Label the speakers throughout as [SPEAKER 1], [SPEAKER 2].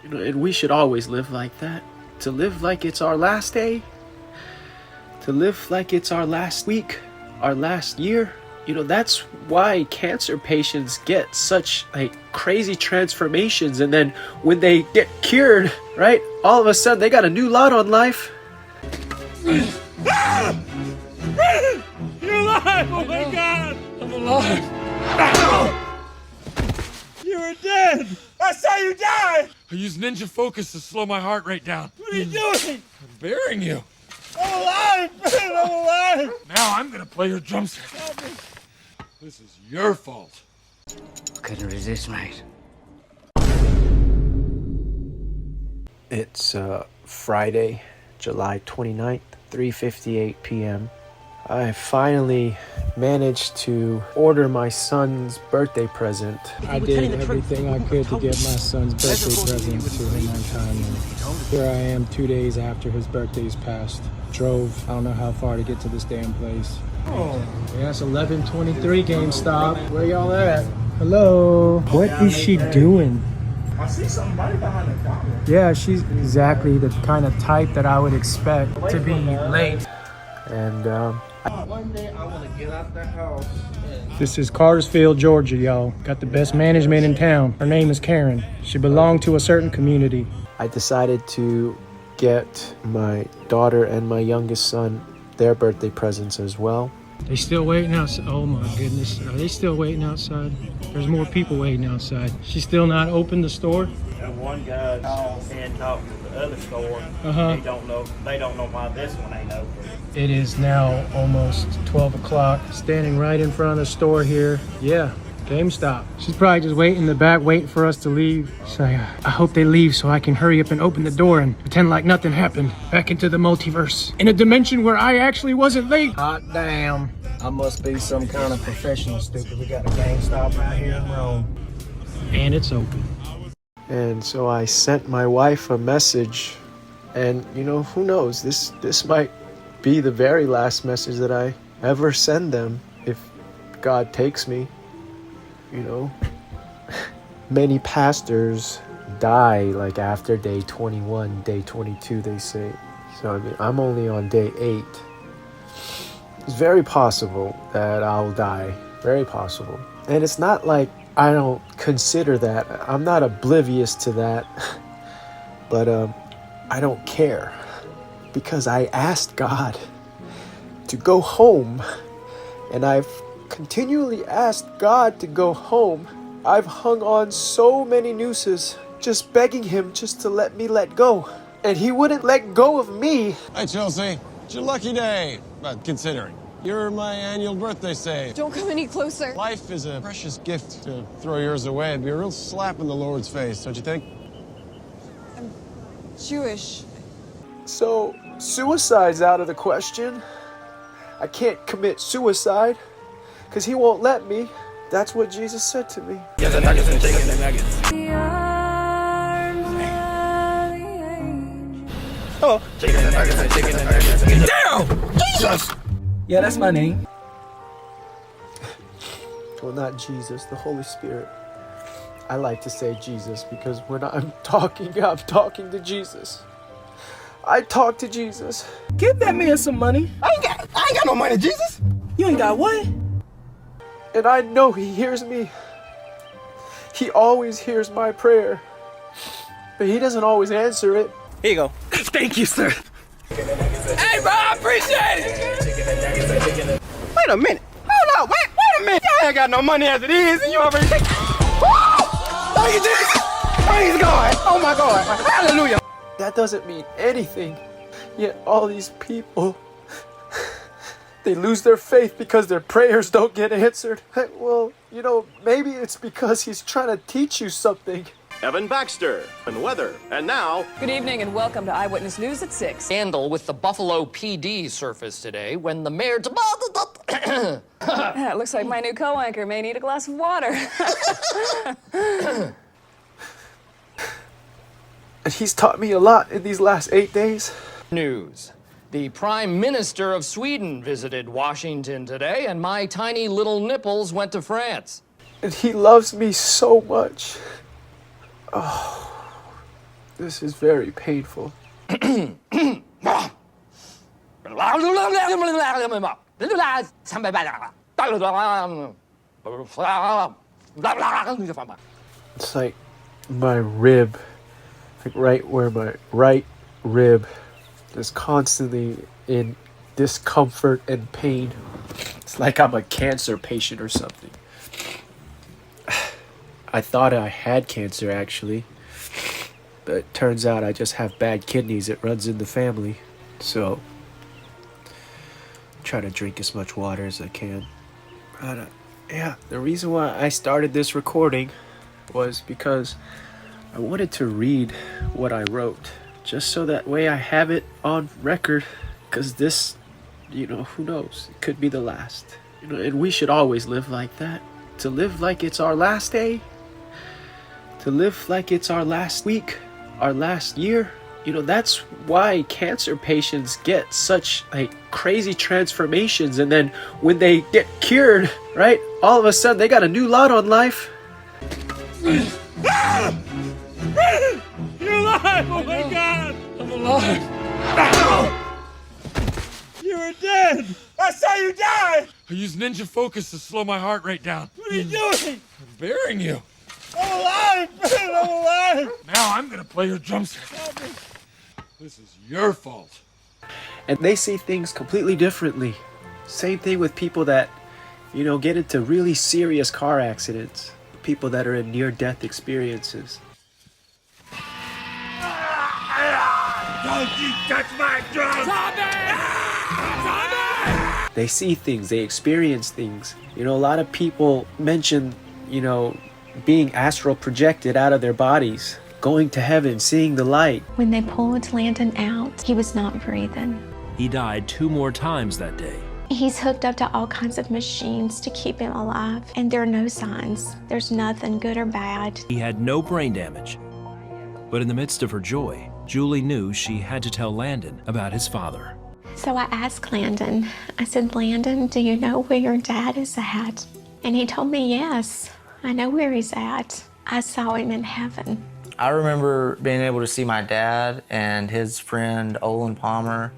[SPEAKER 1] And we should always live like that. To live like it's our last day. To live like it's our last week, our last year. That's why cancer patients get such crazy transformations, and then when they get cured, right, all of a sudden they got a new lot on life.
[SPEAKER 2] You're alive! Oh my God! I'm alive! You were dead! I saw you die! I used ninja focus to slow my heart rate down. What are you doing? I'm burying you. I'm alive, man! I'm alive! Now I'm gonna play your drum set. This is your fault.
[SPEAKER 3] Couldn't resist, mate.
[SPEAKER 1] It's Friday, July 29th, 3:58 p.m. I finally managed to order my son's birthday present.
[SPEAKER 4] I did everything I could to get my son's birthday present to him on time. And here I am 2 days after his birthday's passed. Drove, I don't know how far to get to this damn place. Oh, yeah, it's 11:23 GameStop. Where y'all at? Hello? What is she doing?
[SPEAKER 2] I see somebody behind the counter.
[SPEAKER 4] Yeah, she's exactly the kind of type that I would expect to be late.
[SPEAKER 1] And
[SPEAKER 2] One day I want to get out the house.
[SPEAKER 4] This is Cartersville, Georgia, y'all. Got the best management in town. Her name is Karen. She belonged to a certain community.
[SPEAKER 1] I decided to get my daughter and my youngest son their birthday presents as well.
[SPEAKER 4] They still waiting outside? Oh my goodness. Are they still waiting outside? There's more people waiting outside. She's still not open the store?
[SPEAKER 5] And one guy called and talked to the other store.
[SPEAKER 4] Uh-huh.
[SPEAKER 5] They don't know why this one ain't open.
[SPEAKER 4] It is now almost 12 o'clock. Standing right in front of the store here. Yeah, GameStop. She's probably just waiting in the back, waiting for us to leave. So I hope they leave so I can hurry up and open the door and pretend like nothing happened. Back into the multiverse. In a dimension where I actually wasn't late. Hot damn. I must be some kind of professional stupid. We got a GameStop right here in Rome. And it's open.
[SPEAKER 1] And so I sent my wife a message, and who knows, this might be the very last message that I ever send them if God takes me. Many pastors die after day 21, day 22, they say. So I'm only on day 8. It's very possible that I'll die. Very possible. And it's not like I don't consider that. I'm not oblivious to that. But I don't care. Because I asked God to go home. And I've continually asked God to go home. I've hung on so many nooses, just begging him just to let me let go. And he wouldn't let go of me.
[SPEAKER 6] Hi, Chelsea. It's your lucky day. But considering. You're my annual birthday save.
[SPEAKER 7] Don't come any closer.
[SPEAKER 6] Life is a precious gift. To throw yours away, it'd be a real slap in the Lord's face, don't you think?
[SPEAKER 7] I'm Jewish.
[SPEAKER 1] So, suicide's out of the question. I can't commit suicide, because he won't let me. That's what Jesus said to me.
[SPEAKER 2] Yeah, the nuggets and chicken and nuggets.
[SPEAKER 3] Oh.
[SPEAKER 2] Chicken and nuggets and chicken and nuggets. Get down! Jesus!
[SPEAKER 3] Yeah, that's my name.
[SPEAKER 1] Well, not Jesus, the Holy Spirit. I like to say Jesus because when I'm talking to Jesus. I talk to Jesus.
[SPEAKER 3] Give that man some money. I ain't got no money, Jesus. You ain't got what?
[SPEAKER 1] And I know he hears me. He always hears my prayer. But he doesn't always answer it.
[SPEAKER 3] Here you go.
[SPEAKER 2] Thank you, sir. Hey, bro, I appreciate it.
[SPEAKER 3] Wait a minute. Hold on. Wait a minute. Y'all ain't got no money as it is, and you already think. Thank you, Jesus. Praise God. Oh my God. Hallelujah.
[SPEAKER 1] That doesn't mean anything. Yet all these people, they lose their faith because their prayers don't get answered. Well, maybe it's because he's trying to teach you something.
[SPEAKER 8] Evan Baxter and weather. And now...
[SPEAKER 9] Good evening and welcome to Eyewitness News at 6.
[SPEAKER 10] Scandal with the Buffalo PD surfaced today when the mayor...
[SPEAKER 9] It looks like my new co-anchor may need a glass of water.
[SPEAKER 1] And he's taught me a lot in these last 8 days.
[SPEAKER 10] News. The Prime Minister of Sweden visited Washington today, and my tiny little nipples went to France.
[SPEAKER 1] And he loves me so much. Oh, This is very painful. It's like my rib, like right where my right rib is constantly in discomfort and pain. It's like I'm a cancer patient or something. I thought I had cancer actually, but it turns out I just have bad kidneys. It runs in the family. So try to drink as much water as I can. But yeah, the reason why I started this recording was because I wanted to read what I wrote, just so that way I have it on record, because this, who knows, it could be the last. And we should always live like that. To live like it's our last day, to live like it's our last week, our last year. That's why cancer patients get such crazy transformations, and then when they get cured, right, all of a sudden they got a new lot on life.
[SPEAKER 2] You're alive! Oh my God! I'm alive! You were dead! I saw you die! I used ninja focus to slow my heart rate down. What are you doing? I'm burying you. I'm alive, man! I'm alive! Now I'm gonna play your drum set. This is your fault.
[SPEAKER 1] And they see things completely differently. Same thing with people that, get into really serious car accidents. People that are in near-death experiences.
[SPEAKER 2] Don't you touch my drum! Zombie!
[SPEAKER 1] They see things, they experience things. A lot of people mention, being astral projected out of their bodies, going to heaven, seeing the light.
[SPEAKER 11] When they pulled Landon out, he was not breathing.
[SPEAKER 12] He died 2 more times that day.
[SPEAKER 11] He's hooked up to all kinds of machines to keep him alive, and there are no signs. There's nothing good or bad.
[SPEAKER 12] He had no brain damage. But in the midst of her joy, Julie knew she had to tell Landon about his father.
[SPEAKER 11] So I asked Landon, I said, Landon, do you know where your dad is at? And he told me, yes, I know where he's at. I saw him in heaven.
[SPEAKER 13] I remember being able to see my dad and his friend Olin Palmer,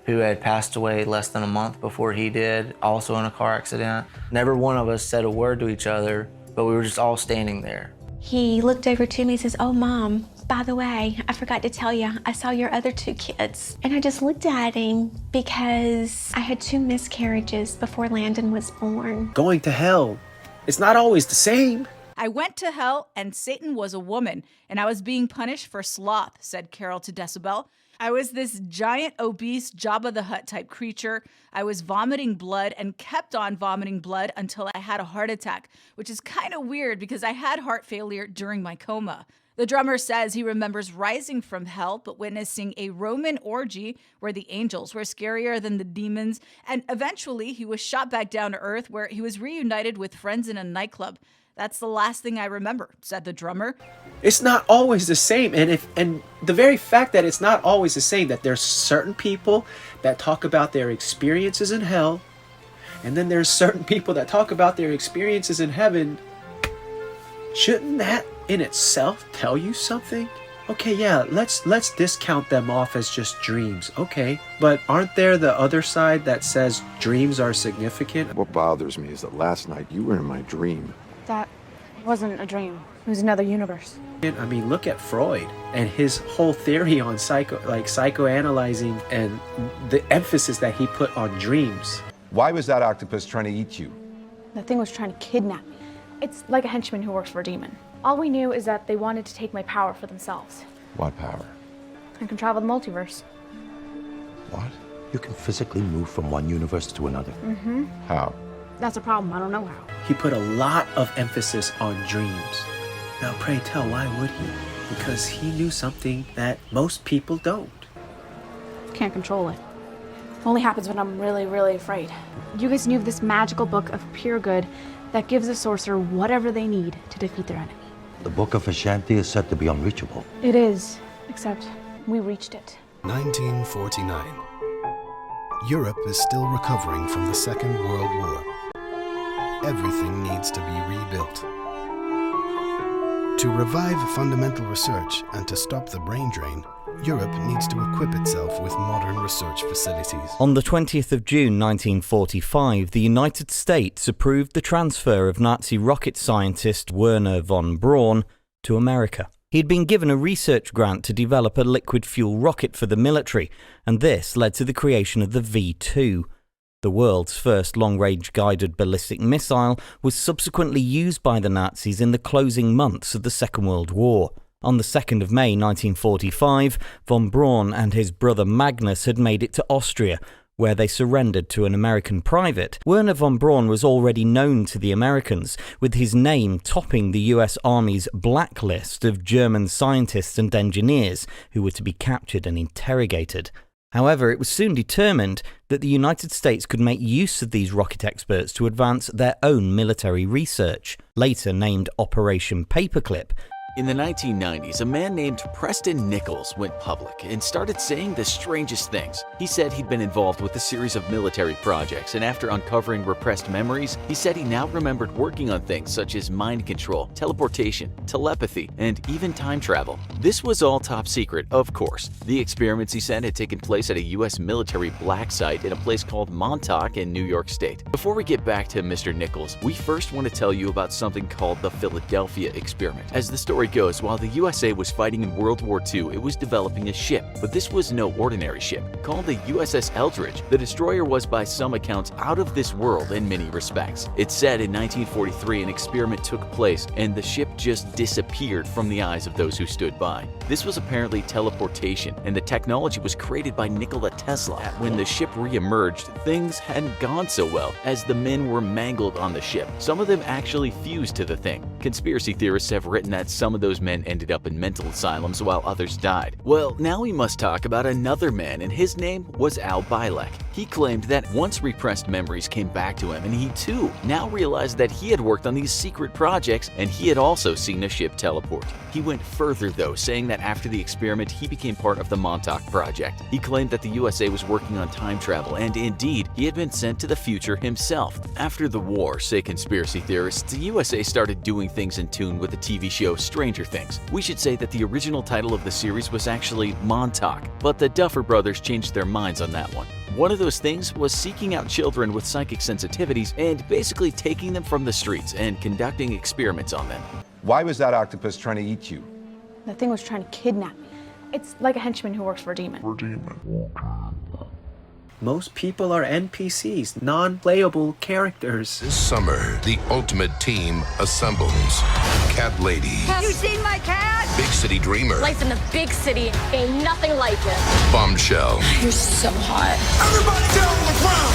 [SPEAKER 13] who had passed away less than a month before he did, also in a car accident. Never one of us said a word to each other, but we were just all standing there.
[SPEAKER 11] He looked over to me and says, oh, Mom, by the way, I forgot to tell you, I saw your other 2 kids. And I just looked at him because I had 2 miscarriages before Landon was born.
[SPEAKER 1] Going to hell, it's not always the same.
[SPEAKER 14] I went to hell and Satan was a woman and I was being punished for sloth, said Carol to Decibel. I was this giant, obese, Jabba the Hutt type creature. I was vomiting blood and kept on vomiting blood until I had a heart attack, which is kind of weird because I had heart failure during my coma. The drummer says he remembers rising from hell, but witnessing a Roman orgy where the angels were scarier than the demons. And eventually he was shot back down to earth where he was reunited with friends in a nightclub. That's the last thing I remember, said the drummer.
[SPEAKER 1] It's not always the same. And the very fact that it's not always the same, that there's certain people that talk about their experiences in hell, and then there's certain people that talk about their experiences in heaven, shouldn't that in itself tell you something? Okay, yeah, let's discount them off as just dreams. Okay, but aren't there the other side that says dreams are significant?
[SPEAKER 15] What bothers me is that last night you were in my dream.
[SPEAKER 16] That wasn't a dream. It was another universe.
[SPEAKER 1] I mean, look at Freud and his whole theory on psychoanalyzing and the emphasis that he put on dreams.
[SPEAKER 15] Why was that octopus trying to eat you?
[SPEAKER 16] The thing was trying to kidnap me. It's like a henchman who works for a demon. All we knew is that they wanted to take my power for themselves.
[SPEAKER 15] What power?
[SPEAKER 16] I can travel the multiverse.
[SPEAKER 17] What? You can physically move from one universe to another?
[SPEAKER 16] Mm-hmm.
[SPEAKER 15] How?
[SPEAKER 16] That's a problem. I don't know how.
[SPEAKER 1] He put a lot of emphasis on dreams. Now, pray tell, why would he? Because he knew something that most people don't.
[SPEAKER 16] Can't control it. Only happens when I'm really, really afraid. You guys knew of this magical book of pure good that gives a sorcerer whatever they need to defeat their enemy.
[SPEAKER 17] The Book of Ashanti is said to be unreachable.
[SPEAKER 16] It is, except we reached it.
[SPEAKER 18] 1949. Europe is still recovering from the Second World War. Everything needs to be rebuilt. To revive fundamental research and to stop the brain drain, Europe needs to equip itself with modern research facilities.
[SPEAKER 19] On the 20th of June 1945, the United States approved the transfer of Nazi rocket scientist Werner von Braun to America. He'd been given a research grant to develop a liquid fuel rocket for the military, and this led to the creation of the V-2. The world's first long-range guided ballistic missile was subsequently used by the Nazis in the closing months of the Second World War. On the 2nd of May 1945, von Braun and his brother Magnus had made it to Austria, where they surrendered to an American private. Werner von Braun was already known to the Americans, with his name topping the US Army's blacklist of German scientists and engineers who were to be captured and interrogated. However, it was soon determined that the United States could make use of these rocket experts to advance their own military research, later named Operation Paperclip.
[SPEAKER 20] In the 1990s, a man named Preston Nichols went public and started saying the strangest things. He said he'd been involved with a series of military projects, and after uncovering repressed memories, he said he now remembered working on things such as mind control, teleportation, telepathy, and even time travel. This was all top secret, of course. The experiments, he said, had taken place at a U.S. military black site in a place called Montauk in New York State. Before we get back to Mr. Nichols, we first want to tell you about something called the Philadelphia experiment. As the story goes, while the USA was fighting in World War II, it was developing a ship, but this was no ordinary ship. Called the USS Eldridge, the destroyer was by some accounts out of this world in many respects. It's said in 1943 an experiment took place and the ship just disappeared from the eyes of those who stood by. This was apparently teleportation, and the technology was created by Nikola Tesla. When the ship re-emerged, things hadn't gone so well, as the men were mangled on the ship. Some of them actually fused to the thing. Conspiracy theorists have written that some of those men ended up in mental asylums while others died. Well, now we must talk about another man, and his name was Al Bielek. He claimed that once repressed memories came back to him, and he too now realized that he had worked on these secret projects and he had also seen a ship teleport. He went further though, saying that after the experiment he became part of the Montauk Project. He claimed that the USA was working on time travel, and indeed, he had been sent to the future himself. After the war, say conspiracy theorists, the USA started doing things in tune with the TV show Stranger Things. We should say that the original title of the series was actually Montauk, but the Duffer Brothers changed their minds on that one. One of those things was seeking out children with psychic sensitivities and basically taking them from the streets and conducting experiments on them.
[SPEAKER 15] Why was that octopus trying to eat you?
[SPEAKER 16] The thing was trying to kidnap me. It's like a henchman who works for a demon.
[SPEAKER 1] Most people are NPCs, non-playable characters.
[SPEAKER 21] This summer, the ultimate team assembles. Cat Lady.
[SPEAKER 22] Have you seen my cat?
[SPEAKER 21] Big City Dreamer.
[SPEAKER 22] Life in the big city ain't nothing like it.
[SPEAKER 21] Bombshell.
[SPEAKER 22] You're so hot.
[SPEAKER 21] Everybody down on the ground!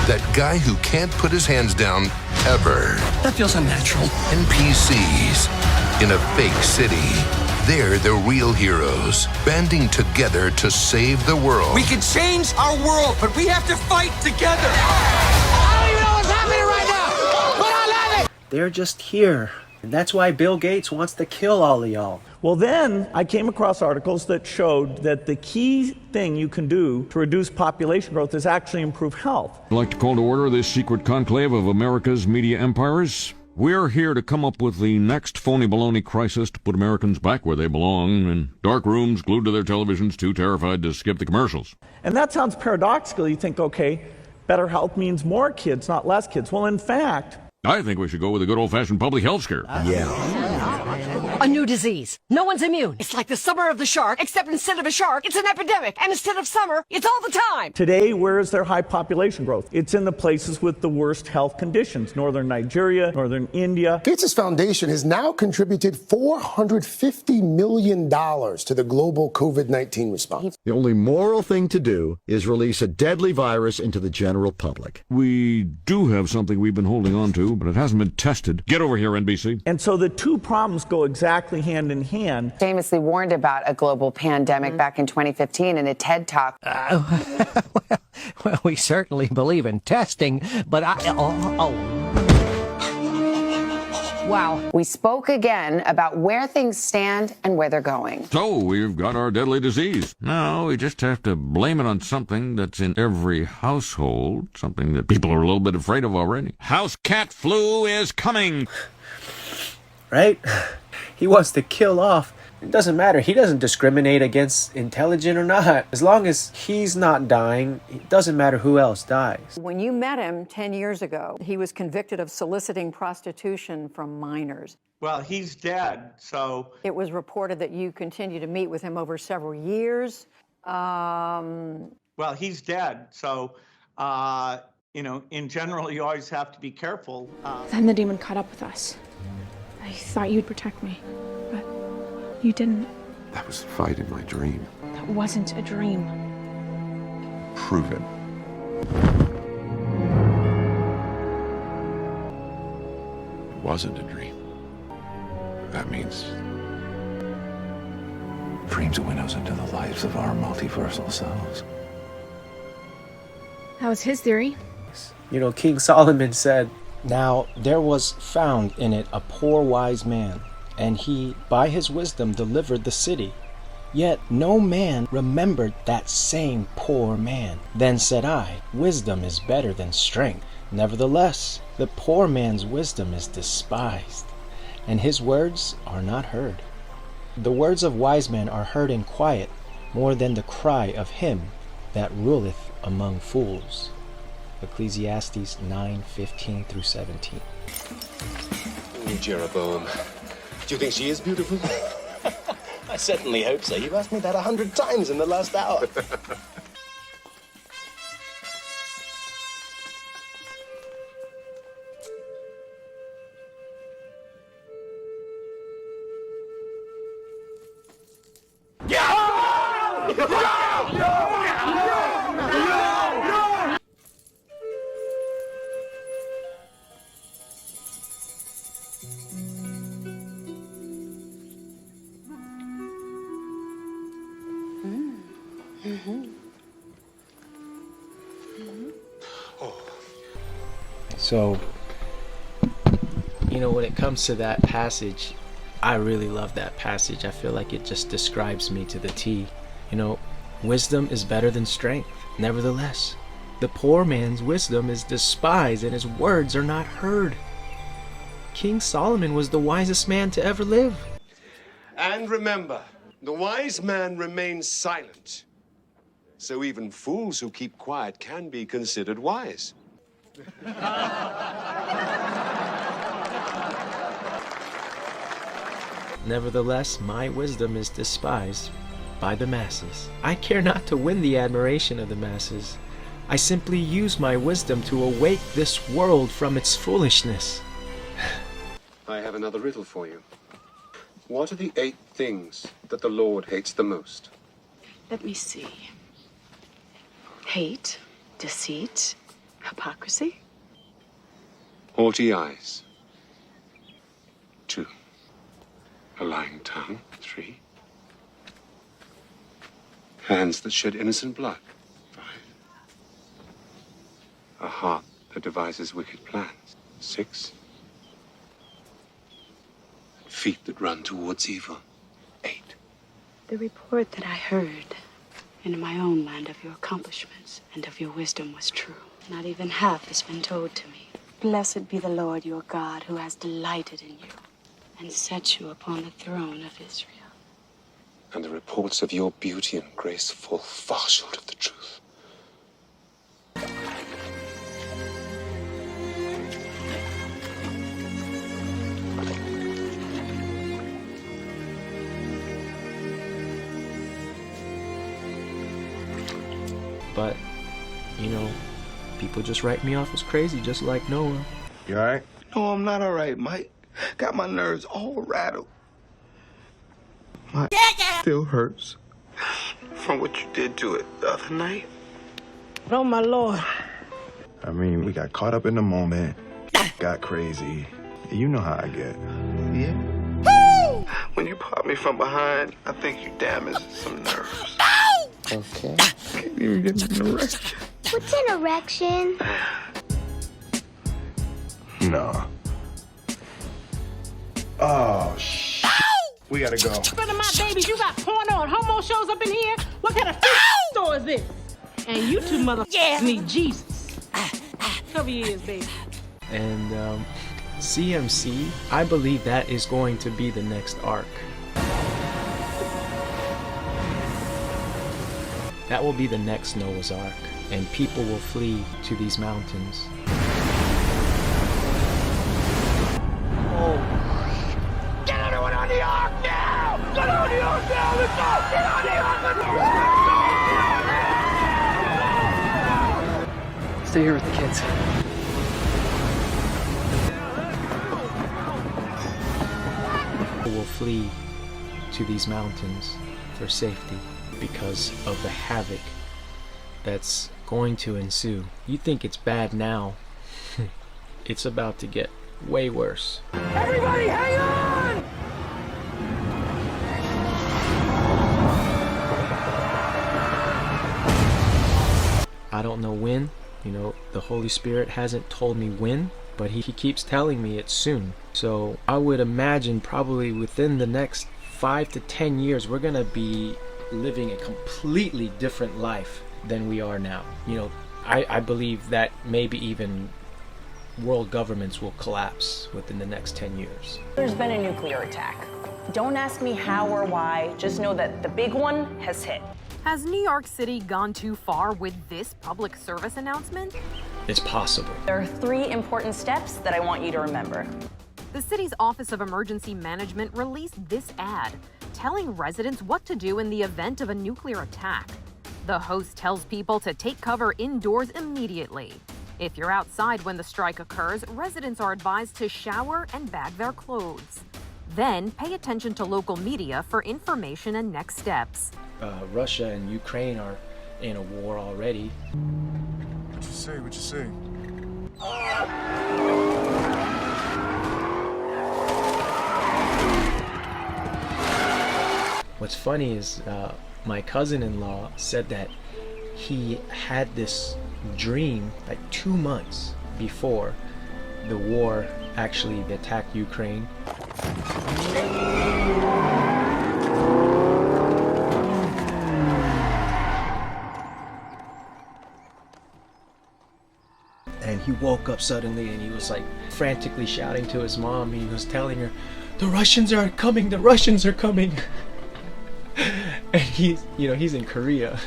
[SPEAKER 21] That guy who can't put his hands down ever.
[SPEAKER 22] That feels unnatural.
[SPEAKER 21] NPCs in a fake city. They're the real heroes, banding together to save the world.
[SPEAKER 22] We can change our world, but we have to fight together. I don't even know what's happening right now, but I love it.
[SPEAKER 1] They're just here. And that's why Bill Gates wants to kill all of y'all.
[SPEAKER 23] Well, then I came across articles that showed that the key thing you can do to reduce population growth is actually improve health.
[SPEAKER 2] I'd like to call to order this secret conclave of America's media empires. We're here to come up with the next phony baloney crisis to put Americans back where they belong, in dark rooms, glued to their televisions, too terrified to skip the commercials.
[SPEAKER 23] And that sounds paradoxical. You think, okay, better health means more kids, not less kids. Well, in fact,
[SPEAKER 2] I think we should go with a good old-fashioned public health scare.
[SPEAKER 22] A new disease. No one's immune. It's like the summer of the shark, except instead of a shark, it's an epidemic. And instead of summer, it's all the time.
[SPEAKER 23] today, where is their high population growth? It's in the places with the worst health conditions. Northern Nigeria, northern India.
[SPEAKER 24] Gates' foundation has now contributed $450 million to the global COVID-19 response.
[SPEAKER 17] The only moral thing to do is release a deadly virus into the general public.
[SPEAKER 2] We do have something we've been holding on to, but it hasn't been tested. Get over here, NBC.
[SPEAKER 23] And so the two problems go exactly hand in hand.
[SPEAKER 25] Famously warned about a global pandemic back in 2015 in a TED Talk.
[SPEAKER 26] Well, we certainly believe in testing, but
[SPEAKER 25] Wow. We spoke again about where things stand and where they're going.
[SPEAKER 2] So, we've got our deadly disease. Now, we just have to blame it on something that's in every household, something that people are a little bit afraid of already. House cat flu is coming!
[SPEAKER 1] Right? He wants to kill off. It doesn't matter. He doesn't discriminate against intelligent or not. As long as he's not dying, it doesn't matter who else dies.
[SPEAKER 3] When you met him 10 years ago, he was convicted of soliciting prostitution from minors.
[SPEAKER 23] Well, he's dead, so...
[SPEAKER 3] It was reported that you continued to meet with him over several years.
[SPEAKER 23] Well, he's dead, so, you know, in general, you always have to be careful.
[SPEAKER 16] Then the demon caught up with us. I thought you'd protect me, but you didn't.
[SPEAKER 15] That was the fight in my dream.
[SPEAKER 16] That wasn't a dream.
[SPEAKER 15] Prove it. It wasn't a dream. That means dreams are windows into the lives of our multiversal selves.
[SPEAKER 16] That was his theory.
[SPEAKER 1] You know, King Solomon said,
[SPEAKER 4] "Now there was found in it a poor wise man, and he by his wisdom delivered the city. Yet no man remembered that same poor man. Then said I, wisdom is better than strength. Nevertheless, the poor man's wisdom is despised, and his words are not heard. The words of wise men are heard in quiet, more than the cry of him that ruleth among fools." Ecclesiastes 9:15 through 17.
[SPEAKER 5] Jeroboam, do you think she is beautiful? I certainly hope so. You've asked me that 100 times in the last hour.
[SPEAKER 1] So, you know, when it comes to that passage, I really love that passage. I feel like it just describes me to the T. You know, wisdom is better than strength. Nevertheless, the poor man's wisdom is despised and his words are not heard. King Solomon was the wisest man to ever live.
[SPEAKER 5] And remember, the wise man remains silent. So even fools who keep quiet can be considered wise.
[SPEAKER 1] Nevertheless, my wisdom is despised by the masses. I care not to win the admiration of the masses. I simply use my wisdom to awake this world from its foolishness.
[SPEAKER 5] I have another riddle for you. What are the 8 things that the Lord hates the most?
[SPEAKER 6] Let me see. Hate, deceit, hypocrisy.
[SPEAKER 5] Haughty eyes. 2. A lying tongue. 3. Hands that shed innocent blood. 5. A heart that devises wicked plans. 6. Feet that run towards evil. 8.
[SPEAKER 6] The report that I heard in my own land of your accomplishments and of your wisdom was true. Not even half has been told to me. Blessed be the Lord your God, who has delighted in you and set you upon the throne of Israel.
[SPEAKER 5] And the reports of your beauty and grace fall far short of the truth.
[SPEAKER 1] But, you know, people just write me off as crazy, just like Noah.
[SPEAKER 7] You all right? No, I'm not all right, Mike. Got my nerves all rattled. My still hurts from what you did to it the other night.
[SPEAKER 22] Oh, my Lord.
[SPEAKER 7] I mean, we got caught up in the moment, got crazy. You know how I get. Yeah? When you pop me from behind, I think you damaged some nerves.
[SPEAKER 1] Okay.
[SPEAKER 7] Can't even get an erection.
[SPEAKER 8] What's an erection?
[SPEAKER 7] No. Oh, we gotta go.
[SPEAKER 22] In front of my babies, you got porno and homo shows up in here? What kind of store is this? And you two motherfuckers need Jesus. Cover your ears, baby.
[SPEAKER 1] And
[SPEAKER 4] CMC, I believe that is going to be the next ark. That will be the next Noah's Ark, and people will flee to these mountains.
[SPEAKER 2] Get everyone on the ark now! Get on the ark now! Let's go! Get on the ark! Let's go!
[SPEAKER 9] Stay here with the kids.
[SPEAKER 4] People will flee to these mountains for safety because of the havoc that's going to ensue. You think it's bad now. It's about to get way worse.
[SPEAKER 2] Everybody hang on!
[SPEAKER 4] I don't know when, the Holy Spirit hasn't told me when, but he keeps telling me it's soon. So I would imagine probably within the next 5 to 10 years, we're gonna be living a completely different life than we are now. I believe that maybe even world governments will collapse within the next 10 years.
[SPEAKER 10] There's been a nuclear attack. Don't ask me how or why, just know that the big one has hit.
[SPEAKER 11] Has New York City gone too far with this public service announcement?
[SPEAKER 4] It's possible.
[SPEAKER 10] There are 3 important steps that I want you to remember.
[SPEAKER 11] The city's Office of Emergency Management released this ad, telling residents what to do in the event of a nuclear attack. The host tells people to take cover indoors immediately. If you're outside when the strike occurs, residents are advised to shower and bag their clothes. Then pay attention to local media for information and next steps.
[SPEAKER 4] Russia and Ukraine are in a war already.
[SPEAKER 2] What you say? What you say?
[SPEAKER 4] What's funny is my cousin-in-law said that he had this dream like 2 months before the war actually attacked Ukraine. And he woke up suddenly and he was like frantically shouting to his mom. He was telling her, "The Russians are coming, the Russians are coming." And he's in Korea.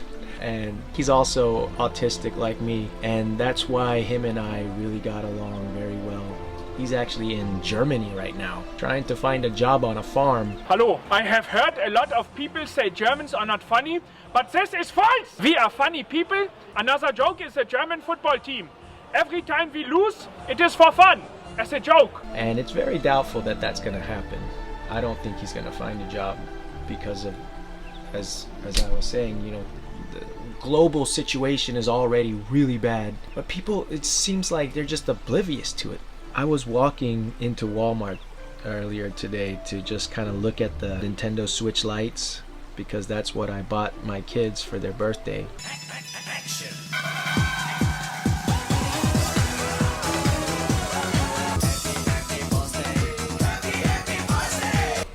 [SPEAKER 4] And he's also autistic like me. And that's why him and I really got along very well. He's actually in Germany right now, trying to find a job on a farm.
[SPEAKER 12] Hello, I have heard a lot of people say Germans are not funny, but this is false! We are funny people. Another joke is the German football team. Every time we lose, it is for fun, as a joke.
[SPEAKER 4] And it's very doubtful that that's going to happen. I don't think he's going to find a job because of, as I was saying, the global situation is already really bad. But people, it seems like they're just oblivious to it. I was walking into Walmart earlier today to just kind of look at the Nintendo Switch lights because that's what I bought my kids for their birthday.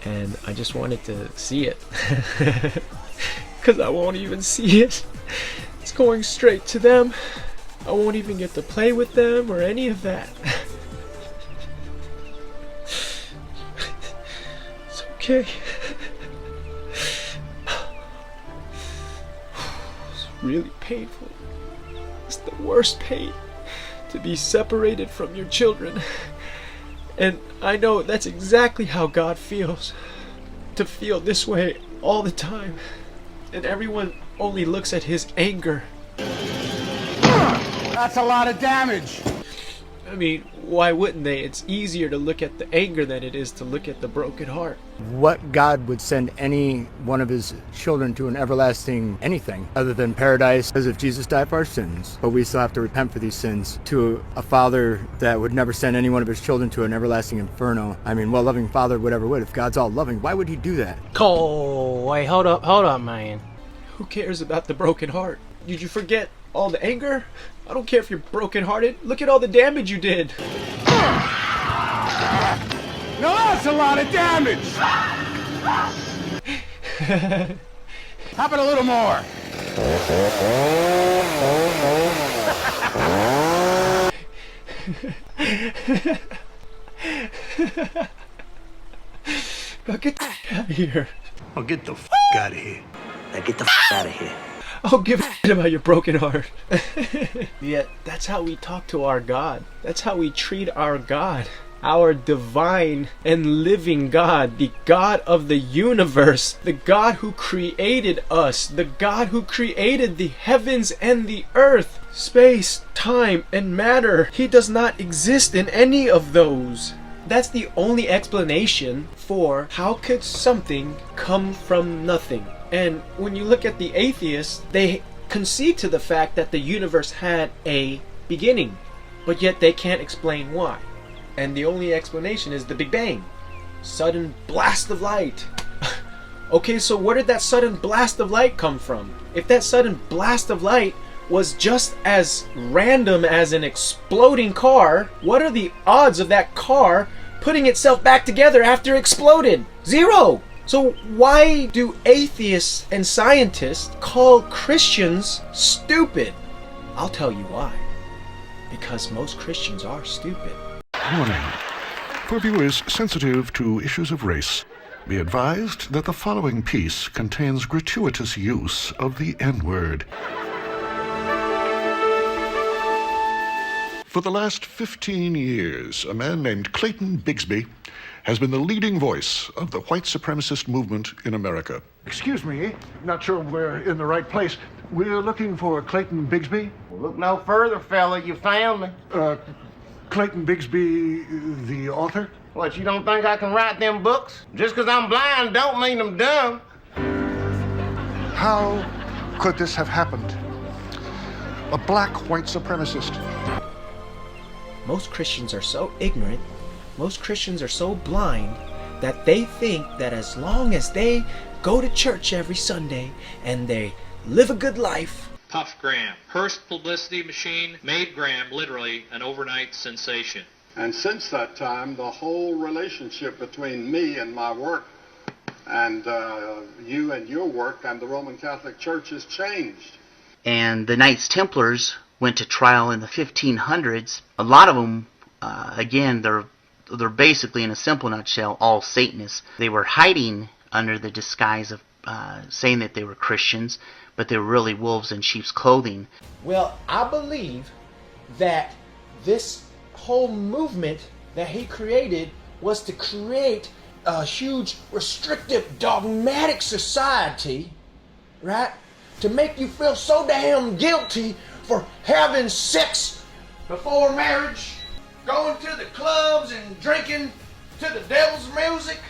[SPEAKER 4] And I just wanted to see it because I won't even see it. It's going straight to them. I won't even get to play with them or any of that. It's okay. It's really painful. It's the worst pain to be separated from your children. And I know that's exactly how God feels. To feel this way all the time. And everyone only looks at his anger.
[SPEAKER 2] That's a lot of damage.
[SPEAKER 4] I mean, why wouldn't they? It's easier to look at the anger than it is to look at the broken heart.
[SPEAKER 13] What God would send any one of his children to an everlasting anything other than paradise because if Jesus died for our sins, but we still have to repent for these sins, to a father that would never send any one of his children to an everlasting inferno. I mean, what loving father would ever would? If God's all loving, why would he do that?
[SPEAKER 26] Oh, wait, hold up, man.
[SPEAKER 4] Who cares about the broken heart? Did you forget all the anger? I don't care if you're brokenhearted. Look at all the damage you did.
[SPEAKER 2] Now that's a lot of damage. How about a little more?
[SPEAKER 1] Now get the out of here.
[SPEAKER 17] Oh, get the out of here. Now get the out of here.
[SPEAKER 1] Oh, give a shit about your broken heart. Yet, that's how we talk to our God. That's how we treat our God. Our divine and living God, the God of the universe, the God who created us, the God who created the heavens and the earth, space, time, and matter. He does not exist in any of those. That's the only explanation for how could something come from nothing. And when you look at the atheists, they concede to the fact that the universe had a beginning, but yet they can't explain why. And the only explanation is the Big Bang. Sudden blast of light. Okay, so where did that sudden blast of light come from? If that sudden blast of light was just as random as an exploding car, what are the odds of that car putting itself back together after it exploded? 0! So why do atheists and scientists call Christians stupid? I'll tell you why. Because most Christians are stupid.
[SPEAKER 9] Warning. For viewers sensitive to issues of race, be advised that the following piece contains gratuitous use of the N-word. For the last 15 years, a man named Clayton Bigsby has been the leading voice of the white supremacist movement in America.
[SPEAKER 14] Excuse me, not sure we're in the right place. We're looking for Clayton Bigsby.
[SPEAKER 18] Well, look no further, fella. You found me.
[SPEAKER 14] Clayton Bigsby, the author?
[SPEAKER 18] What, you don't think I can write them books? Just because I'm blind don't mean I'm dumb.
[SPEAKER 14] How could this have happened? A black white supremacist.
[SPEAKER 1] Most Christians are so ignorant, most Christians are so blind, that they think that as long as they go to church every Sunday and they live a good life.
[SPEAKER 19] Puff Graham. Hearst publicity machine made Graham literally an overnight sensation.
[SPEAKER 20] And since that time, the whole relationship between me and my work and you and your work and the Roman Catholic Church has changed.
[SPEAKER 21] And the Knights Templars went to trial in the 1500s. A lot of them, again, they're basically, in a simple nutshell, all Satanists. They were hiding under the disguise of saying that they were Christians, but they were really wolves in sheep's clothing.
[SPEAKER 1] Well, I believe that this whole movement that he created was to create a huge, restrictive, dogmatic society, right? To make you feel so damn guilty for having sex before marriage, going to the clubs and drinking to the devil's music.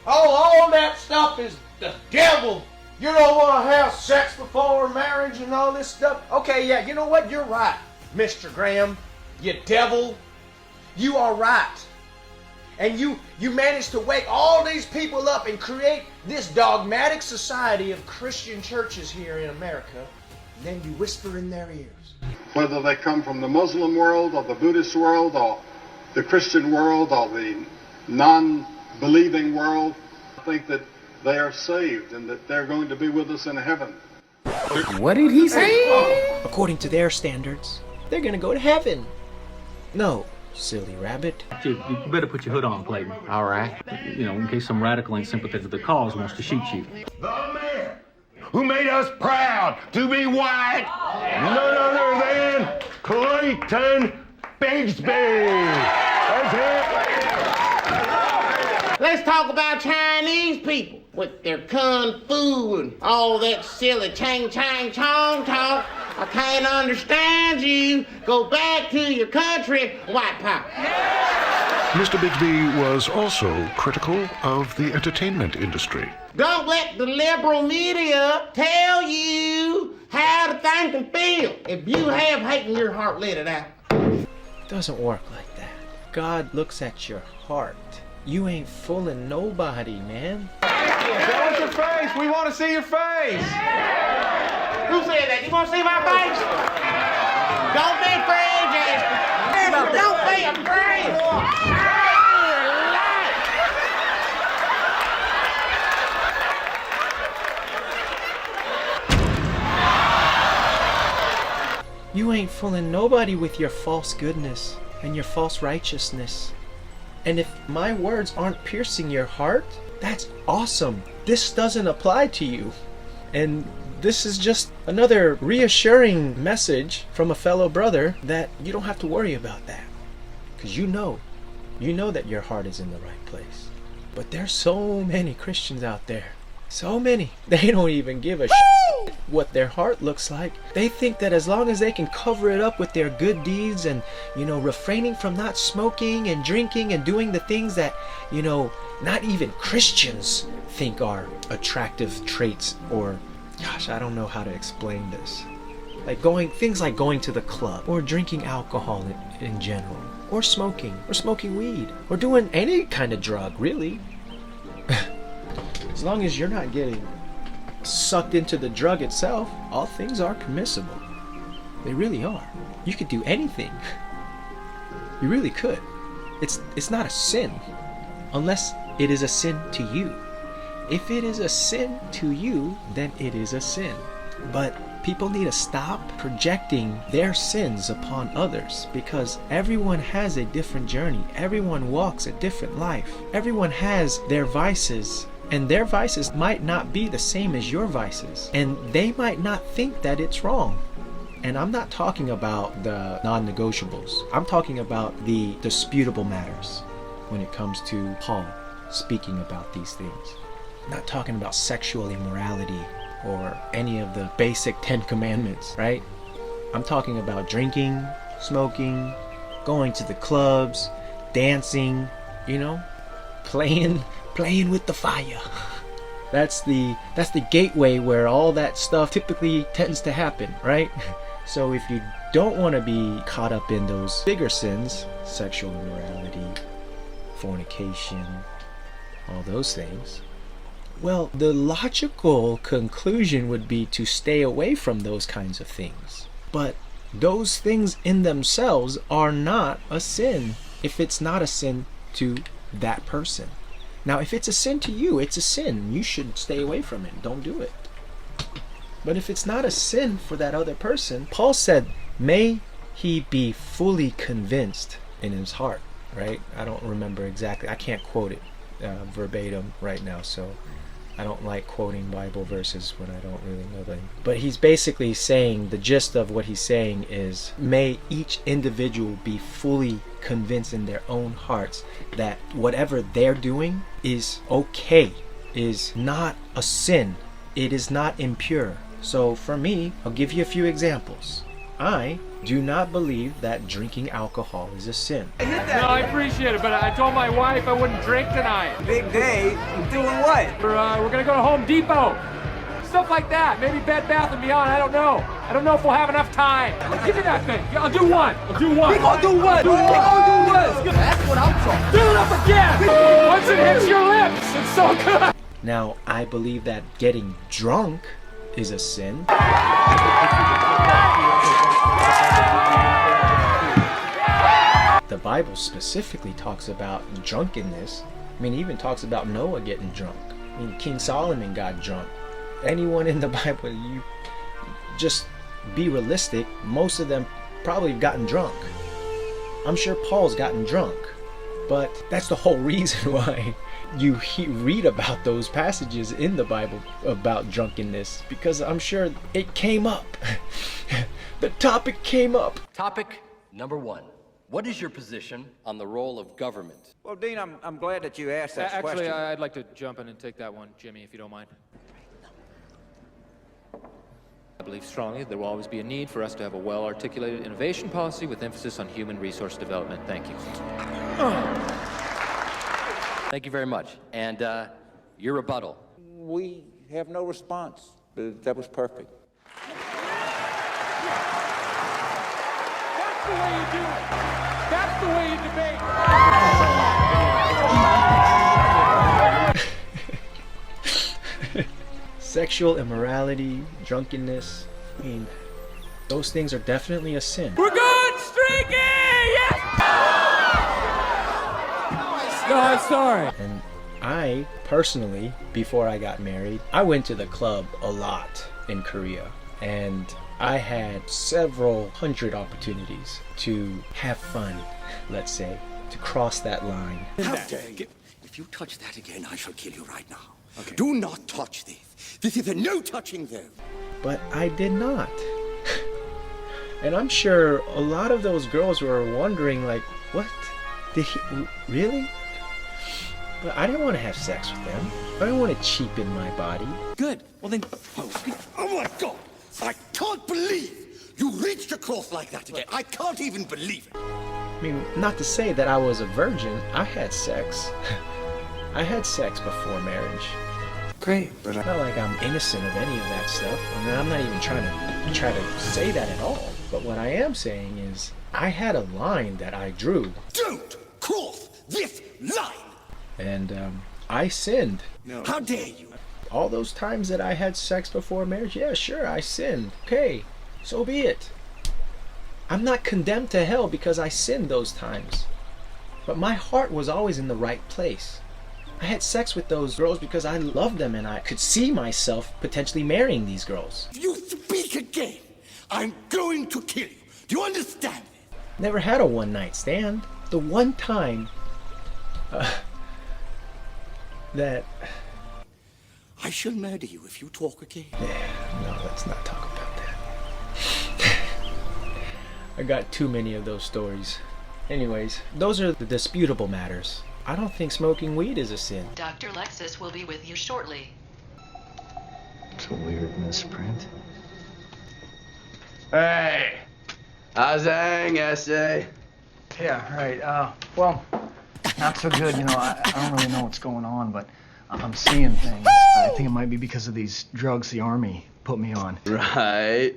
[SPEAKER 1] Oh, all that stuff is the devil. You don't want to have sex before marriage and all this stuff. Okay, yeah, you know what? You're right, Mr. Graham. You devil. You are right. And you managed to wake all these people up and create this dogmatic society of Christian churches here in America. And then you whisper in their ears.
[SPEAKER 20] Whether they come from the Muslim world or the Buddhist world or the Christian world or the non-believing world, I think that they are saved and that they're going to be with us in heaven.
[SPEAKER 1] What did he say? According to their standards, they're going to go to heaven. No, silly rabbit.
[SPEAKER 27] You better put your hood on, Clayton.
[SPEAKER 1] All right.
[SPEAKER 27] You know, in case some radical ain't sympathetic to the cause wants to shoot you.
[SPEAKER 20] The man who made us proud to be white, none other than Clayton Bigsby. That's it.
[SPEAKER 18] Let's talk about Chinese people with their kung fu and all that silly chang chang chong talk. I can't understand you. Go back to your country, white power.
[SPEAKER 9] Mr. Bigsby was also critical of the entertainment industry.
[SPEAKER 18] Don't let the liberal media tell you how to think and feel. If you have hate in your heart, let it out.
[SPEAKER 1] It doesn't work like that. God looks at your heart. You ain't fooling nobody, man.
[SPEAKER 28] Show us your face. We want to see your face.
[SPEAKER 18] Who said that? You want to see my face? Don't be afraid, Jasper. Don't be afraid.
[SPEAKER 1] You ain't fooling nobody with your false goodness and your false righteousness.
[SPEAKER 4] And if my words aren't piercing your heart, that's awesome. This doesn't apply to you. And this is just another reassuring message from a fellow brother that you don't have to worry about that. Because you know that your heart is in the right place. But there's so many Christians out there. So many. They don't even give a shit what their heart looks like. They think that as long as they can cover it up with their good deeds and, refraining from not smoking and drinking and doing the things that, not even Christians think are attractive traits, or, gosh, I don't know how to explain this. Like things like going to the club, or drinking alcohol in general, or smoking weed, or doing any kind of drug, really. As long as you're not getting sucked into the drug itself, all things are permissible. They really are. You could do anything. You really could. It's not a sin unless it is a sin to you. If it is a sin to you, then it is a sin. But people need to stop projecting their sins upon others, because everyone has a different journey. Everyone walks a different life. Everyone has their vices. And their vices might not be the same as your vices. And they might not think that it's wrong. And I'm not talking about the non-negotiables. I'm talking about the disputable matters when it comes to Paul speaking about these things. I'm not talking about sexual immorality or any of the basic 10 commandments, right? I'm talking about drinking, smoking, going to the clubs, dancing, playing with the fire. That's the gateway where all that stuff typically tends to happen, right? So if you don't want to be caught up in those bigger sins, sexual immorality, fornication, all those things, well, the logical conclusion would be to stay away from those kinds of things. But those things in themselves are not a sin if it's not a sin to that person. Now, if it's a sin to you, it's a sin. You should stay away from it. Don't do it. But if it's not a sin for that other person, Paul said, may he be fully convinced in his heart, right? I don't remember exactly. I can't quote it verbatim right now, so I don't like quoting Bible verses when I don't really know them. But he's basically saying, the gist of what he's saying is, may each individual be fully convinced in their own hearts that whatever they're doing is okay, is not a sin, it is not impure. So for me, I'll give you a few examples. I do not believe that drinking alcohol is a sin.
[SPEAKER 2] No, I appreciate it, but I told my wife I wouldn't drink tonight.
[SPEAKER 3] Big day? Doing what?
[SPEAKER 2] We're gonna go to Home Depot. Stuff like that. Maybe Bed Bath & Beyond. I don't know. I don't know if we'll have enough time. Give me that thing. I'll do one.
[SPEAKER 3] We gonna do what? We gonna do what? That's what I'm talking.
[SPEAKER 2] Do it up again. Once it hits your lips, it's so good.
[SPEAKER 4] Now, I believe that getting drunk is a sin. The Bible specifically talks about drunkenness. I mean, it even talks about Noah getting drunk. I mean, King Solomon got drunk. Anyone in the Bible, you just be realistic, most of them probably have gotten drunk. I'm sure Paul's gotten drunk. But that's the whole reason why you read about those passages in the Bible about drunkenness, because I'm sure it came up. The topic came up.
[SPEAKER 5] Topic number 1. What is your position on the role of government?
[SPEAKER 3] Well, Dean, I'm glad that you asked that question.
[SPEAKER 2] Actually, I'd like to jump in and take that one, Jimmy, if you don't mind. I believe strongly there will always be a need for us to have a well-articulated innovation policy with emphasis on human resource development. Thank you.
[SPEAKER 5] Thank you very much. And your rebuttal.
[SPEAKER 3] We have no response. That was perfect.
[SPEAKER 2] That's the way you do it. That's the way you debate.
[SPEAKER 4] Sexual immorality, drunkenness, I mean, those things are definitely a sin.
[SPEAKER 2] We're going streaky! Yes! No, I'm sorry.
[SPEAKER 4] And I, personally, before I got married, I went to the club a lot in Korea. And I had several hundred opportunities to have fun, let's say. to cross that line.
[SPEAKER 6] How dare you? If you touch that again, I shall kill you right now. Okay. Do not touch this. This is a no touching zone.
[SPEAKER 4] But I did not. And I'm sure a lot of those girls were wondering, like, what? Did he really? But I didn't want to have sex with them. I didn't want to cheapen my body.
[SPEAKER 6] Good. Well then, oh my God! I can't believe you reached across like that again. I can't even believe it.
[SPEAKER 4] I mean, not to say that I was a virgin. I had sex. I had sex before marriage.
[SPEAKER 1] Great, but
[SPEAKER 4] it's not like I'm innocent of any of that stuff. I mean, I'm not even trying to say that at all. But what I am saying is, I had a line that I drew.
[SPEAKER 6] Don't cross this line!
[SPEAKER 4] And I sinned.
[SPEAKER 6] No. How dare you?
[SPEAKER 4] All those times that I had sex before marriage, yeah, sure, I sinned. Okay, so be it. I'm not condemned to hell because I sinned those times. But my heart was always in the right place. I had sex with those girls because I loved them and I could see myself potentially marrying these girls.
[SPEAKER 6] If you speak again, I'm going to kill you. Do you understand?
[SPEAKER 4] Never had a one-night stand. The one time that...
[SPEAKER 6] I shall murder you if you talk again.
[SPEAKER 4] Yeah, no, let's not talk about that. I got too many of those stories. Anyways, those are the disputable matters. I don't think smoking weed is a sin.
[SPEAKER 7] Dr. Lexus will be with you shortly.
[SPEAKER 8] It's a weird misprint.
[SPEAKER 28] Hey! How's essay?
[SPEAKER 26] Yeah, right. Well, not so good. You know, I don't really know what's going on, but I'm seeing things. I think it might be because of these drugs the Army put me on.
[SPEAKER 28] Right.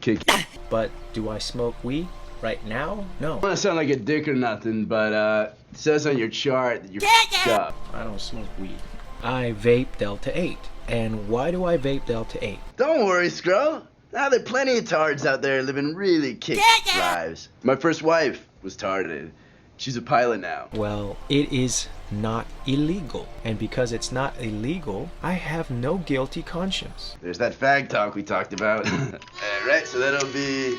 [SPEAKER 28] Kick.
[SPEAKER 4] But do I smoke weed right now? No.
[SPEAKER 28] I don't want to sound like a dick or nothing, but it says on your chart that you're f***ed up.
[SPEAKER 4] I don't smoke weed. I vape Delta 8. And why do I vape Delta 8?
[SPEAKER 28] Don't worry, Scro. Now there are plenty of tards out there living really kick lives. My first wife was tarded. She's a pilot now.
[SPEAKER 4] Well, it is not illegal. And because it's not illegal, I have no guilty conscience.
[SPEAKER 28] There's that fag talk we talked about. Right, so that'll be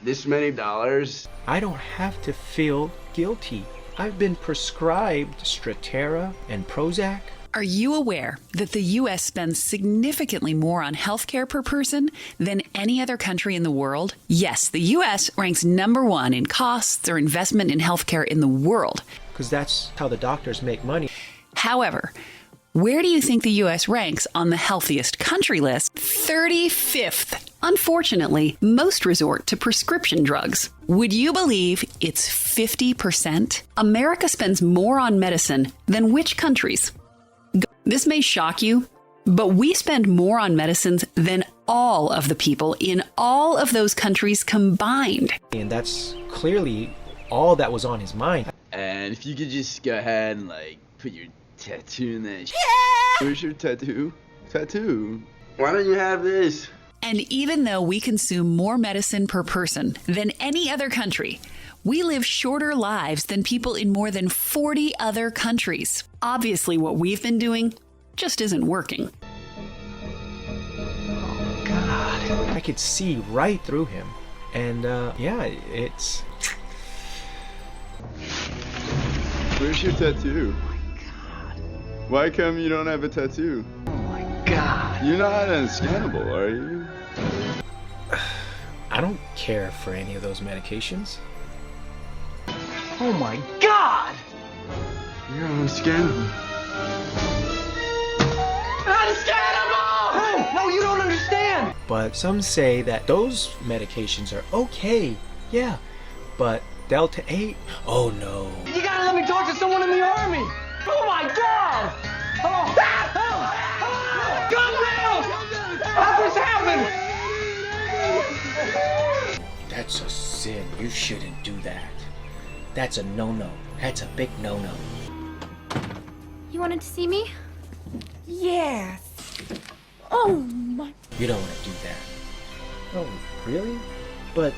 [SPEAKER 28] this many dollars.
[SPEAKER 4] I don't have to feel guilty. I've been prescribed Strattera and Prozac.
[SPEAKER 15] Are you aware that the U.S. spends significantly more on healthcare per person than any other country in the world? Yes, the U.S. ranks #1 in costs or investment in healthcare in the world.
[SPEAKER 4] Because that's how the doctors make money.
[SPEAKER 15] However, where do you think the U.S. ranks on the healthiest country list? 35th. Unfortunately, most resort to prescription drugs. Would you believe it's 50%? America spends more on medicine than which countries? This may shock you, but we spend more on medicines than all of the people in all of those countries combined.
[SPEAKER 4] And that's clearly all that was on his mind.
[SPEAKER 28] And if you could just go ahead and, like, put your tattoo in that Where's your tattoo? Tattoo? Why don't you have this?
[SPEAKER 15] And even though we consume more medicine per person than any other country, we live shorter lives than people in more than 40 other countries. Obviously, what we've been doing just isn't working.
[SPEAKER 4] Oh, God. I could see right through him. And, yeah, it's...
[SPEAKER 28] Where's your tattoo?
[SPEAKER 4] Oh, my God.
[SPEAKER 28] Why come you don't have a tattoo?
[SPEAKER 4] Oh, my God.
[SPEAKER 28] You're not unscannable, are you?
[SPEAKER 4] I don't care for any of those medications.
[SPEAKER 26] Oh my God!
[SPEAKER 28] You're unscannable.
[SPEAKER 26] Unscannable! No, you don't understand!
[SPEAKER 4] But some say that those medications are okay, yeah. But Delta 8, oh no.
[SPEAKER 26] You gotta let me talk to someone in the Army! Oh my God! Oh! Gun down! How'd this happen?
[SPEAKER 4] That's a sin. You shouldn't do that. That's a no-no. That's a big no-no.
[SPEAKER 16] You wanted to see me? Yes. Oh my.
[SPEAKER 4] You don't want to do that. Oh, really? But,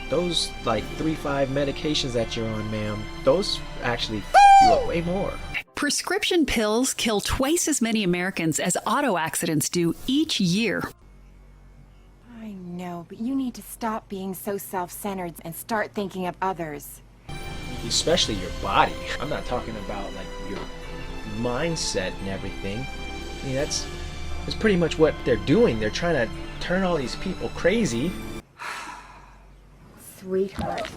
[SPEAKER 4] those, like, 3-5 medications that you're on, ma'am, those actually f*** you up way more.
[SPEAKER 15] Prescription pills kill twice as many Americans as auto accidents do each year.
[SPEAKER 16] I know, but you need to stop being so self-centered and start thinking of others.
[SPEAKER 4] especially your body. I'm not talking about like your mindset and everything. I mean, that's pretty much what they're doing. They're trying to turn all these people crazy.
[SPEAKER 10] Sweetheart,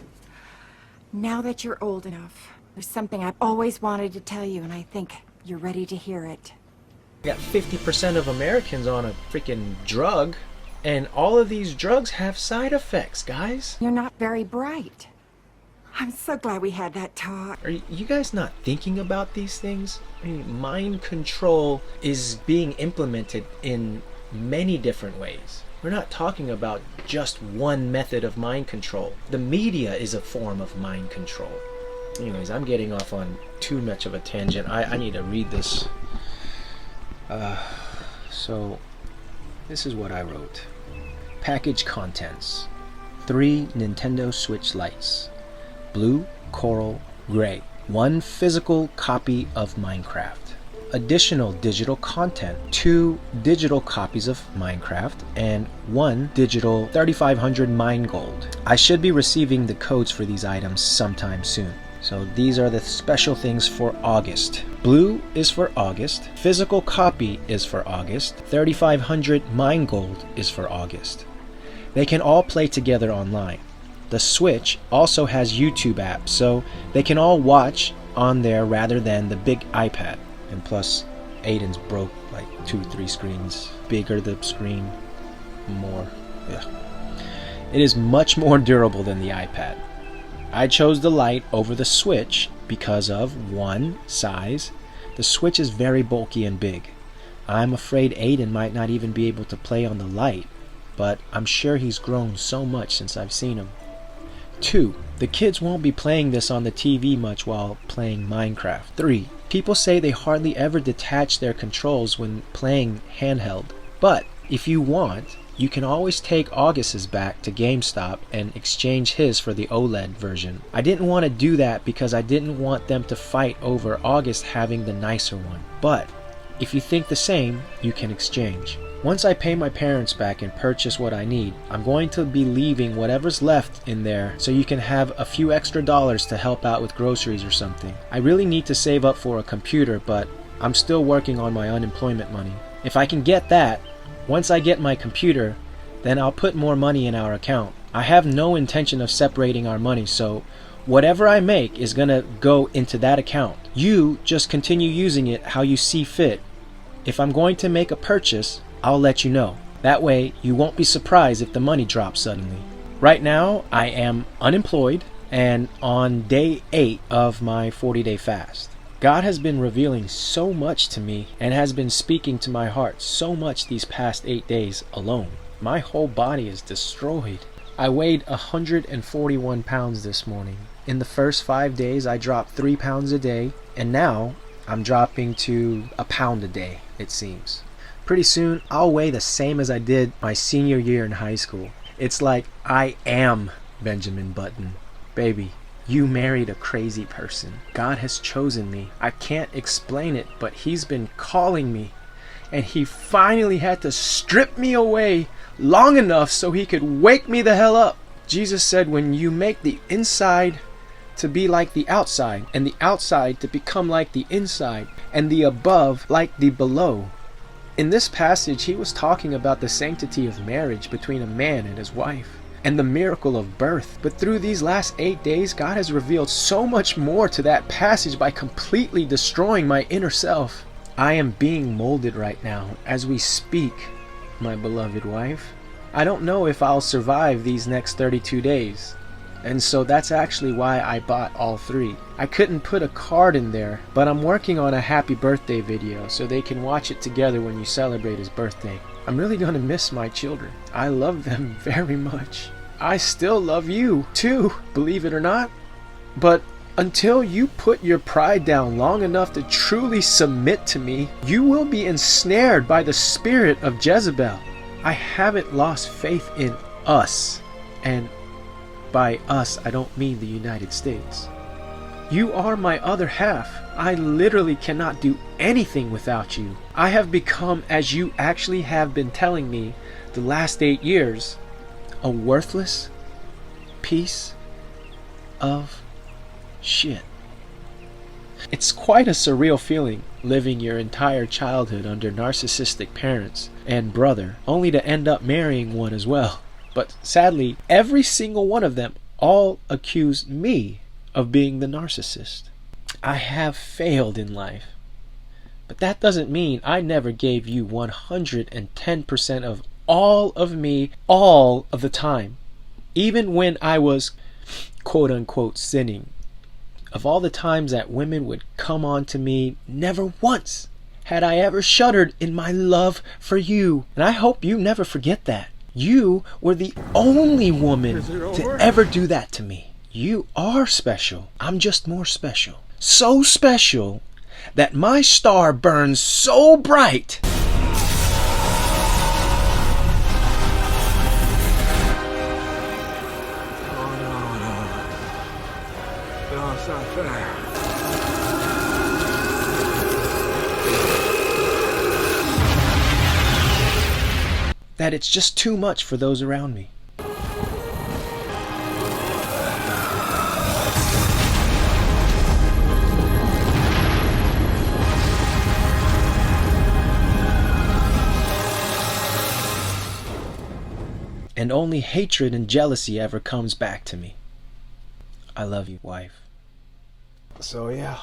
[SPEAKER 10] now that you're old enough, there's something I've always wanted to tell you, and I think you're ready to hear it.
[SPEAKER 4] We got 50% of Americans on a freaking drug, and all of these drugs have side effects, guys.
[SPEAKER 10] You're not very bright. I'm so glad we had that talk.
[SPEAKER 4] Are you guys not thinking about these things? I mean, mind control is being implemented in many different ways. We're not talking about just one method of mind control. The media is a form of mind control. Anyways, I'm getting off on too much of a tangent. I need to read this. So, this is what I wrote. Package contents. 3 Nintendo Switch lights. Blue, coral, gray. 1 physical copy of Minecraft. Additional digital content. 2 digital copies of Minecraft and 1 digital 3500 mine gold. I should be receiving the codes for these items sometime soon. So these are the special things for August. Blue is for August. Physical copy is for August. 3500 mine gold is for August. They can all play together online. The Switch also has YouTube apps, so they can all watch on there rather than the big iPad. And plus, Aiden's broke like 2-3 screens. Bigger the screen, more. Ugh. It is much more durable than the iPad. I chose the Lite over the Switch because of 1, size. The Switch is very bulky and big. I'm afraid Aiden might not even be able to play on the Lite, but I'm sure he's grown so much since I've seen him. 2, the kids won't be playing this on the TV much while playing Minecraft. 3, people say they hardly ever detach their controls when playing handheld. But if you want, you can always take August's back to GameStop and exchange his for the OLED version. I didn't want to do that because I didn't want them to fight over August having the nicer one. But if you think the same, you can exchange. Once I pay my parents back and purchase what I need, I'm going to be leaving whatever's left in there so you can have a few extra dollars to help out with groceries or something. I really need to save up for a computer, but I'm still working on my unemployment money. If I can get that, once I get my computer, then I'll put more money in our account. I have no intention of separating our money, so whatever I make is gonna go into that account. You just continue using it how you see fit. If I'm going to make a purchase, I'll let you know. That way, you won't be surprised if the money drops suddenly. Right now, I am unemployed and on day 8 of my 40-day fast. God has been revealing so much to me and has been speaking to my heart so much these past 8 days alone. My whole body is destroyed. I weighed 141 pounds this morning. In the first 5 days, I dropped 3 pounds a day, and now I'm dropping to a pound a day, it seems. Pretty soon, I'll weigh the same as I did my senior year in high school. It's like I am Benjamin Button. Baby, you married a crazy person. God has chosen me. I can't explain it, but he's been calling me. And he finally had to strip me away long enough so he could wake me the hell up. Jesus said when you make the inside to be like the outside, and the outside to become like the inside, and the above like the below. In this passage, he was talking about the sanctity of marriage between a man and his wife, and the miracle of birth. But through these last 8 days, God has revealed so much more to that passage by completely destroying my inner self. I am being molded right now as we speak, my beloved wife. I don't know if I'll survive these next 32 days. And so that's actually why I bought all 3. I couldn't put a card in there, but I'm working on a happy birthday video so they can watch it together when you celebrate his birthday. I'm really gonna miss my children. I love them very much. I still love you too, believe it or not. But until you put your pride down long enough to truly submit to me, you will be ensnared by the spirit of Jezebel. I haven't lost faith in us, and by us, I don't mean the United States. You are my other half. I literally cannot do anything without you. I have become, as you actually have been telling me the last 8 years, a worthless piece of Shit. It's quite a surreal feeling living your entire childhood under narcissistic parents and brother, only to end up marrying one as well. But sadly, every single one of them all accused me of being the narcissist. I have failed in life. But that doesn't mean I never gave you 110% of all of me, all of the time. Even when I was quote unquote sinning. Of all the times that women would come on to me, never once had I ever shuddered in my love for you. And I hope you never forget that. You were the only woman to ever do that to me. You are special. I'm just more special. So special that my star burns so bright.
[SPEAKER 2] No, it's not fair.
[SPEAKER 4] That it's just too much for those around me. And only hatred and jealousy ever comes back to me. I love you, wife.
[SPEAKER 1] So yeah,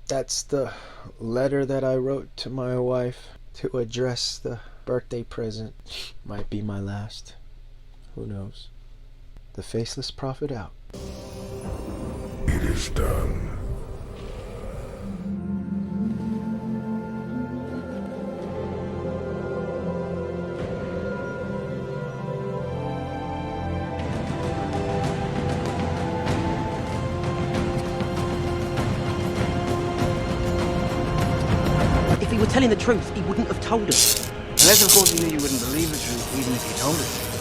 [SPEAKER 1] that's the letter that I wrote to my wife to address the birthday present. Might be my last. Who knows? The Faceless Prophet out.
[SPEAKER 9] It is done.
[SPEAKER 11] If he were telling the truth, he wouldn't have told us.
[SPEAKER 12] Unless, of course, he knew you wouldn't believe the truth, even if he told us.